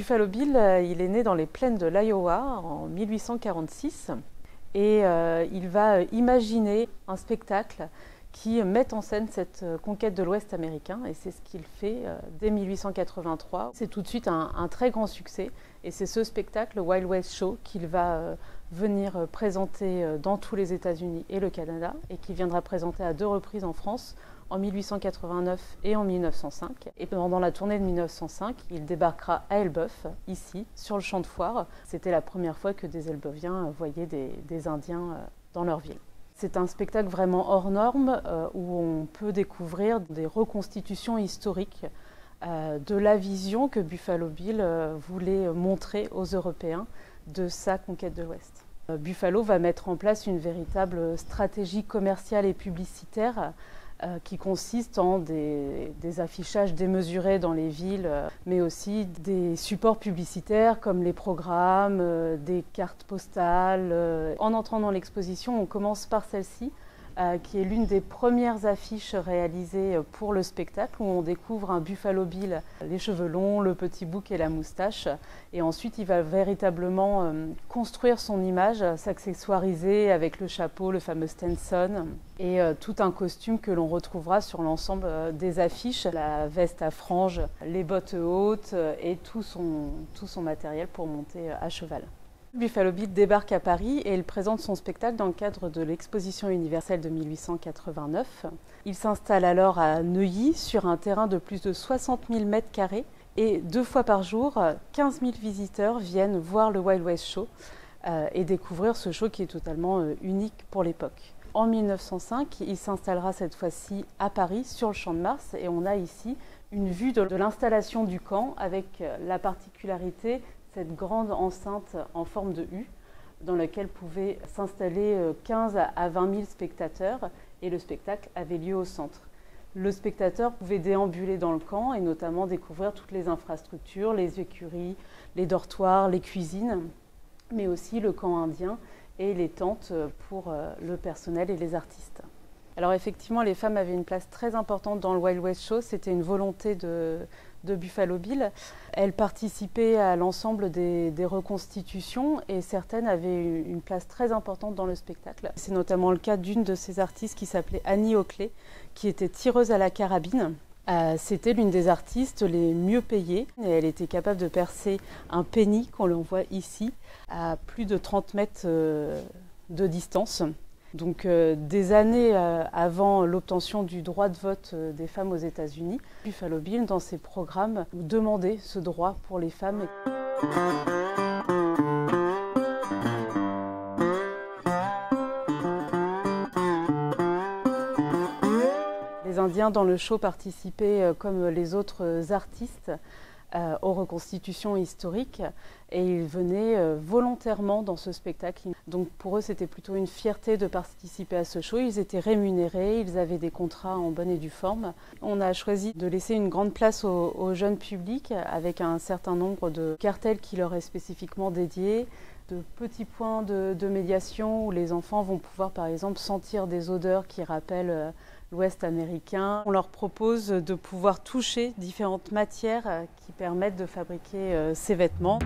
Buffalo Bill, il est né dans les plaines de l'Iowa en 1846 et il va imaginer un spectacle qui met en scène cette conquête de l'Ouest américain, et c'est ce qu'il fait dès 1883. C'est tout de suite un très grand succès, et c'est ce spectacle, le Wild West Show, qu'il va venir présenter dans tous les États-Unis et le Canada, et qu'il viendra présenter à 2 reprises en France, en 1889 et en 1905. Et pendant la tournée de 1905, il débarquera à Elbeuf, ici, sur le champ de foire. C'était la première fois que des Elbeviens voyaient des Indiens dans leur ville. C'est un spectacle vraiment hors norme où on peut découvrir des reconstitutions historiques de la vision que Buffalo Bill voulait montrer aux Européens de sa conquête de l'Ouest. Buffalo va mettre en place une véritable stratégie commerciale et publicitaire qui consiste en des affichages démesurés dans les villes, mais aussi des supports publicitaires comme les programmes, des cartes postales. En entrant dans l'exposition, on commence par celle-ci, qui est l'une des premières affiches réalisées pour le spectacle, où on découvre un Buffalo Bill, les cheveux longs, le petit bouc et la moustache. Et ensuite, il va véritablement construire son image, s'accessoiriser avec le chapeau, le fameux Stetson, et tout un costume que l'on retrouvera sur l'ensemble des affiches, la veste à franges, les bottes hautes et tout son matériel pour monter à cheval. Buffalo Bill débarque à Paris et il présente son spectacle dans le cadre de l'exposition universelle de 1889. Il s'installe alors à Neuilly sur un terrain de plus de 60 000 mètres carrés et 2 fois par jour, 15 000 visiteurs viennent voir le Wild West Show et découvrir ce show qui est totalement unique pour l'époque. En 1905, il s'installera cette fois-ci à Paris sur le Champ de Mars et on a ici une vue de l'installation du camp avec la particularité cette grande enceinte en forme de U dans laquelle pouvaient s'installer 15 à 20 000 spectateurs et le spectacle avait lieu au centre. Le spectateur pouvait déambuler dans le camp et notamment découvrir toutes les infrastructures, les écuries, les dortoirs, les cuisines, mais aussi le camp indien et les tentes pour le personnel et les artistes. Alors effectivement, les femmes avaient une place très importante dans le Wild West Show, c'était une volonté de Buffalo Bill. Elles participaient à l'ensemble des reconstitutions et certaines avaient une place très importante dans le spectacle. C'est notamment le cas d'une de ces artistes qui s'appelait Annie Oakley, qui était tireuse à la carabine. C'était l'une des artistes les mieux payées et elle était capable de percer un penny, qu'on le voit ici, à plus de 30 mètres de distance. Donc des années avant l'obtention du droit de vote des femmes aux États-Unis, Buffalo Bill, dans ses programmes, demandait ce droit pour les femmes. Les Indiens dans le show participaient comme les autres artistes aux reconstitutions historiques et ils venaient volontairement dans ce spectacle. Donc pour eux c'était plutôt une fierté de participer à ce show, ils étaient rémunérés, ils avaient des contrats en bonne et due forme. On a choisi de laisser une grande place au jeune public avec un certain nombre de cartels qui leur est spécifiquement dédié, de petits points de médiation où les enfants vont pouvoir par exemple sentir des odeurs qui rappellent l'Ouest américain. On leur propose de pouvoir toucher différentes matières qui permettent de fabriquer ces vêtements.